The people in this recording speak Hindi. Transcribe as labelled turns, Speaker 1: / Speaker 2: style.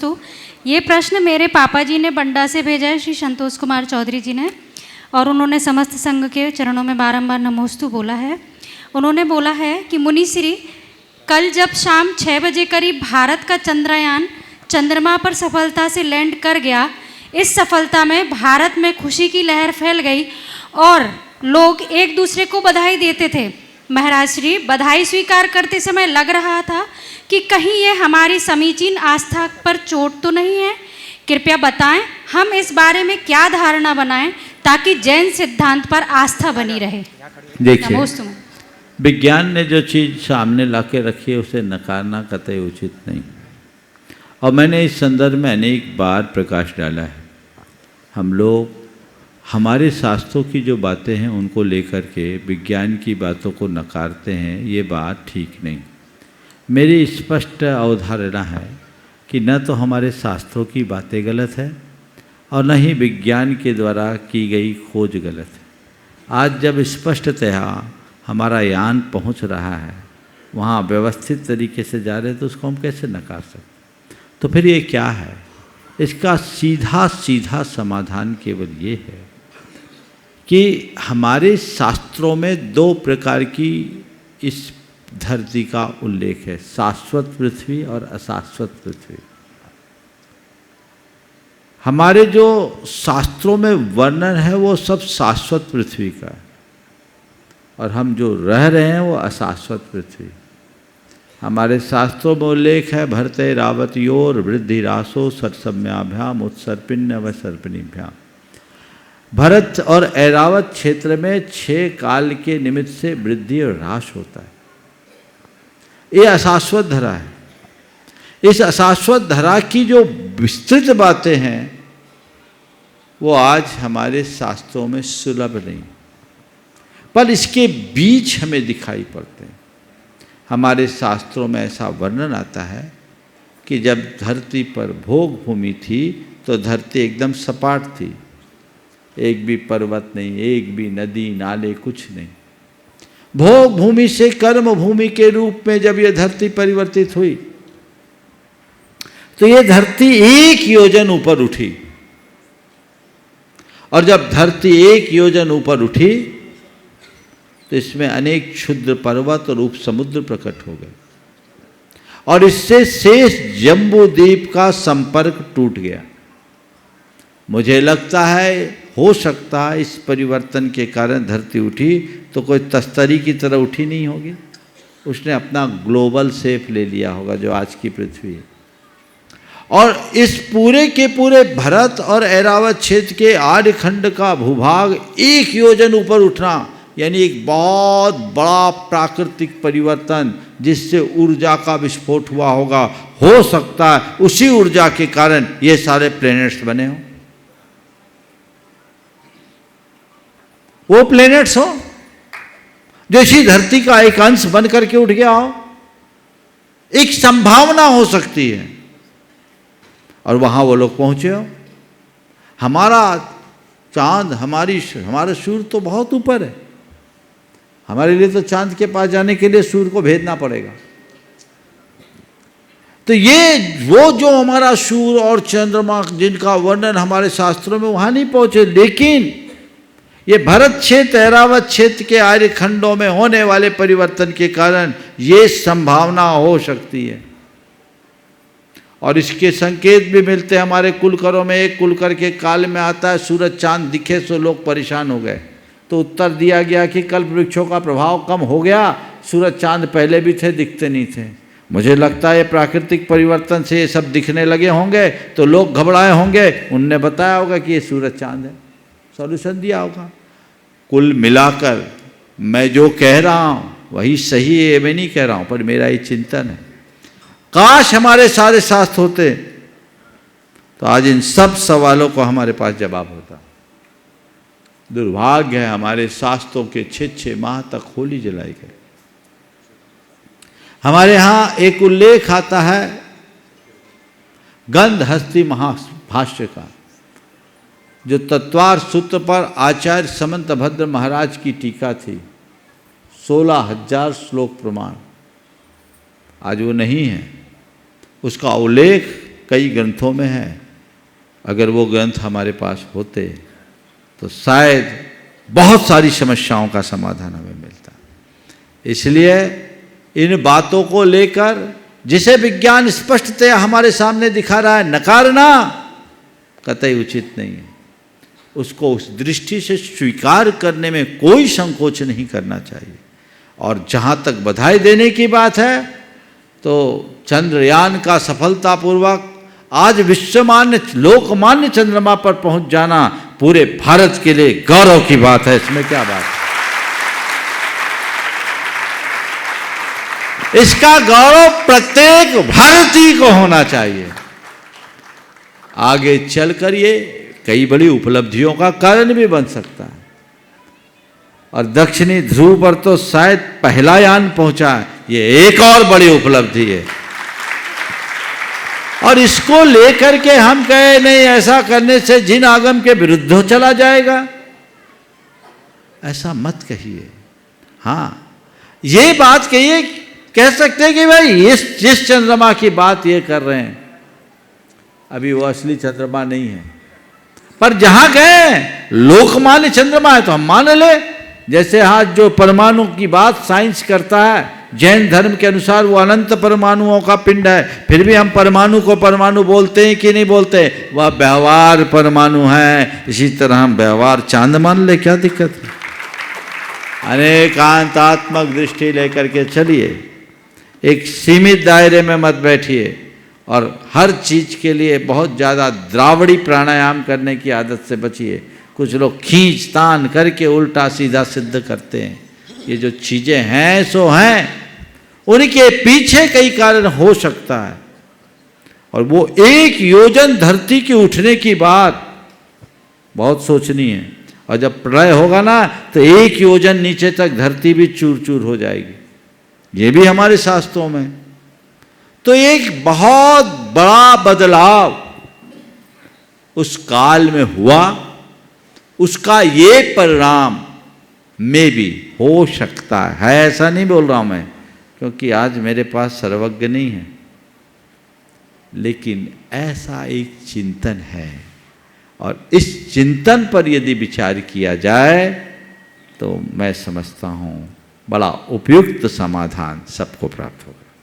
Speaker 1: नमोस्तु। ये प्रश्न मेरे पापा जी ने बंडा से भेजा है, श्री संतोष कुमार चौधरी जी ने, और उन्होंने समस्त संघ के चरणों में बारंबार नमोस्तु बोला है। उन्होंने बोला है कि मुनिश्री, कल जब शाम 6 बजे करीब भारत का चंद्रयान चंद्रमा पर सफलता से लैंड कर गया, इस सफलता में भारत में खुशी की लहर फैल गई और लोग एक दूसरे को बधाई देते थे। महाराज श्री, बधाई स्वीकार करते समय लग रहा था कि कहीं ये हमारी समीचीन आस्था पर चोट तो नहीं है। कृपया बताएं हम इस बारे में क्या धारणा बनाएं ताकि जैन सिद्धांत पर आस्था बनी रहे।
Speaker 2: देखिए, विज्ञान ने जो चीज़ सामने ला के रखी है उसे नकारना कतई उचित नहीं, और मैंने इस संदर्भ में अनेक बार प्रकाश डाला है। हम लोग हमारे शास्त्रों की जो बातें हैं उनको लेकर के विज्ञान की बातों को नकारते हैं, ये बात ठीक नहीं। मेरी स्पष्ट अवधारणा है कि न तो हमारे शास्त्रों की बातें गलत है और न ही विज्ञान के द्वारा की गई खोज गलत है। आज जब स्पष्टतया हमारा यान पहुंच रहा है, वहाँ व्यवस्थित तरीके से जा रहे हैं, तो उसको हम कैसे नकार सकते? तो फिर ये क्या है? इसका सीधा सीधा समाधान केवल ये है कि हमारे शास्त्रों में 2 प्रकार की इस धरती का उल्लेख है, शाश्वत पृथ्वी और अशाश्वत पृथ्वी। हमारे जो शास्त्रों में वर्णन है वो सब शाश्वत पृथ्वी का है, और हम जो रह रहे हैं वो अशाश्वत पृथ्वी। हमारे शास्त्रों में उल्लेख है, भरते रावतयोर वृद्धि रासो सरसम्याभ्याम उत्सर्पिण्य व सर्पिणीभ्याम। भरत और ऐरावत क्षेत्र में 6 काल के निमित्त से वृद्धि और ह्रास होता है। ये अशाश्वत धरा है। इस अशाश्वत धरा की जो विस्तृत बातें हैं वो आज हमारे शास्त्रों में सुलभ नहीं, पर इसके बीच हमें दिखाई पड़ते हैं। हमारे शास्त्रों में ऐसा वर्णन आता है कि जब धरती पर भोग भूमि थी तो धरती एकदम सपाट थी, एक भी पर्वत नहीं, एक भी नदी नाले कुछ नहीं। भोग भूमि से कर्म भूमि के रूप में जब यह धरती परिवर्तित हुई तो यह धरती 1 योजन ऊपर उठी, और जब धरती 1 योजन ऊपर उठी तो इसमें अनेक क्षुद्र पर्वत और उप समुद्र प्रकट हो गए, और इससे शेष जम्बू द्वीप का संपर्क टूट गया। मुझे लगता है हो सकता है इस परिवर्तन के कारण धरती उठी तो कोई तस्तरी की तरह उठी नहीं होगी, उसने अपना ग्लोबल शेप ले लिया होगा जो आज की पृथ्वी है। और इस पूरे के पूरे भरत और ऐरावत क्षेत्र के आर्यखंड का भूभाग 1 योजन ऊपर उठना यानी एक बहुत बड़ा प्राकृतिक परिवर्तन, जिससे ऊर्जा का विस्फोट हुआ होगा। हो सकता है उसी ऊर्जा के कारण ये सारे प्लैनेट्स बने हों, वो प्लैनेट्स हो जो इसी धरती का एक अंश बन करके उठ गया हो। एक संभावना हो सकती है, और वहां वो लोग पहुंचे हो। हमारा चांद, हमारा सूर्य तो बहुत ऊपर है, हमारे लिए तो चांद के पास जाने के लिए सूर्य को भेजना पड़ेगा। तो ये वो जो हमारा सूर्य और चंद्रमा जिनका वर्णन हमारे शास्त्रों में वहां नहीं पहुंचे, लेकिन ये भरत क्षेत्र ऐरावत क्षेत्र के आर्यखंडों में होने वाले परिवर्तन के कारण ये संभावना हो सकती है। और इसके संकेत भी मिलते हैं हमारे कुलकरों में। एक कुलकर के काल में आता है सूरज चांद दिखे तो लोग परेशान हो गए, तो उत्तर दिया गया कि कल्प वृक्षों का प्रभाव कम हो गया, सूरज चांद पहले भी थे, दिखते नहीं थे। मुझे लगता है प्राकृतिक परिवर्तन से ये सब दिखने लगे होंगे तो लोग घबराए होंगे, उनने बताया होगा कि ये सूरज चांद है, सॉल्यूशन दिया होगा। कुल मिलाकर मैं जो कह रहा हूँ वही सही है, मैं नहीं कह रहा हूँ, पर मेरा ये चिंतन है। काश हमारे सारे शास्त्र होते तो आज इन सब सवालों को हमारे पास जवाब होता। दुर्भाग्य है हमारे शास्त्रों के 6 माह तक होली जलाई गए। हमारे यहाँ एक उल्लेख आता है गंध हस्ती महाभाष्य का, जो तत्वार सूत्र पर आचार्य समंतभद्र महाराज की टीका थी, 16,000 श्लोक प्रमाण। आज वो नहीं है, उसका उल्लेख कई ग्रंथों में है। अगर वो ग्रंथ हमारे पास होते तो शायद बहुत सारी समस्याओं का समाधान हमें मिलता। इसलिए इन बातों को लेकर जिसे विज्ञान स्पष्टतया हमारे सामने दिखा रहा है, नकारना कतई उचित नहीं है। उसको उस दृष्टि से स्वीकार करने में कोई संकोच नहीं करना चाहिए। और जहाँ तक बधाई देने की बात है, तो चंद्रयान का सफलतापूर्वक आज विश्वमान्य लोकमान्य चंद्रमा पर पहुंच जाना पूरे भारत के लिए गौरव की बात है। इसमें क्या बात है? इसका गौरव प्रत्येक भारतीय को होना चाहिए। आगे चलकर ये कई बड़ी उपलब्धियों का कारण भी बन सकता है। और दक्षिणी ध्रुव पर तो शायद पहला यान पहुंचा है, ये एक और बड़ी उपलब्धि है। और इसको लेकर के हम कहे नहीं, ऐसा करने से जिन आगम के विरुद्ध हो चला जाएगा, ऐसा मत कहिए। हाँ, ये बात कहिए, कह सकते हैं कि भाई जिस चंद्रमा की बात ये कर रहे हैं, अभी वो असली चंद्रमा नहीं है, पर जहां गए लोकमान्य चंद्रमा है तो हम मान ले। जैसे आज जो परमाणु की बात साइंस करता है, जैन धर्म के अनुसार वो अनंत परमाणुओं का पिंड है, फिर भी हम परमाणु को परमाणु बोलते हैं कि नहीं बोलते? वह व्यवहार परमाणु है। इसी तरह हम व्यवहार चांद मान ले, क्या दिक्कत है? अनेकांतात्मक दृष्टि लेकर के चलिए, एक सीमित दायरे में मत बैठिए और हर चीज के लिए बहुत ज़्यादा द्रावड़ी प्राणायाम करने की आदत से बचिए। कुछ लोग खींच तान करके उल्टा सीधा सिद्ध करते हैं। ये जो चीज़ें हैं सो हैं, उनके पीछे कई कारण हो सकता है। और वो एक योजन धरती की उठने की बात बहुत सोचनी है। और जब प्रलय होगा ना, तो एक योजन नीचे तक धरती भी चूर चूर हो जाएगी। ये भी हमारे शास्त्रों में। तो एक बहुत बड़ा बदलाव उस काल में हुआ, उसका ये परिणाम में भी हो सकता है। ऐसा नहीं बोल रहा हूं मैं, क्योंकि आज मेरे पास सर्वज्ञ नहीं है, लेकिन ऐसा एक चिंतन है। और इस चिंतन पर यदि विचार किया जाए तो मैं समझता हूं बड़ा उपयुक्त समाधान सबको प्राप्त होगा।